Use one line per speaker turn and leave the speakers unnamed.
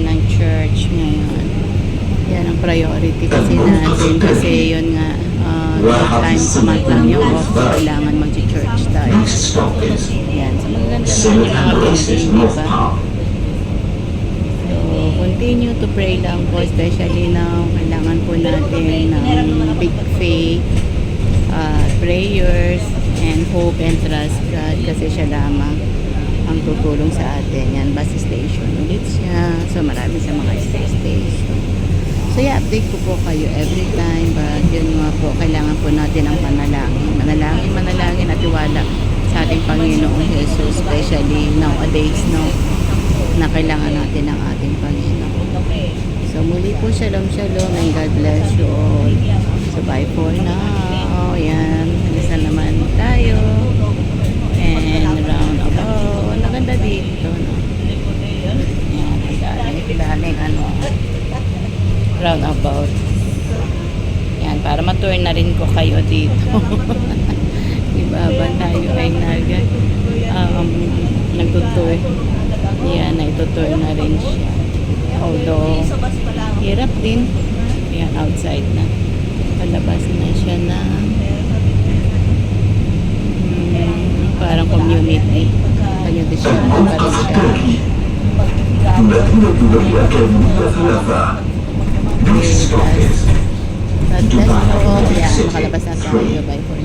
ng church ngayon. Yan ang priority kasi natin. Kasi yun nga, 2 times a month lang yung off. Kailangan mag-church tayo. Yan. So, maganda naman yung mga building, di ba? So, continue to pray lang po. Especially now, kailangan po natin ng big faith, prayers, and hope and trust God. Kasi siya lamang ang tutulong sa atin. Yan, bus station ulit siya. So, marami sa mga station. So, i-update ko po kayo every time. But, yun nga po, kailangan po natin ang panalangin. Manalangin at tiwala sa ating Panginoong Jesus. Especially nowadays, no, na kailangan natin ang ating Panginoon. So, muli po, shalom, shalom, and God bless you all. So, bye for now. Yan, alisan naman tayo. And round about. Naganda dito, no? Yan, daming ano, round about. Yan, para ma-tour na rin ko kayo dito. Diba, ba tayo ay nagtutour. Yan, naitutour na rin siya. Although, hirap din. Yan, outside na. Palabas na siya na parang community. Community siya. Parang siya. God bless po. Yan, makalabas na tayo. Bye for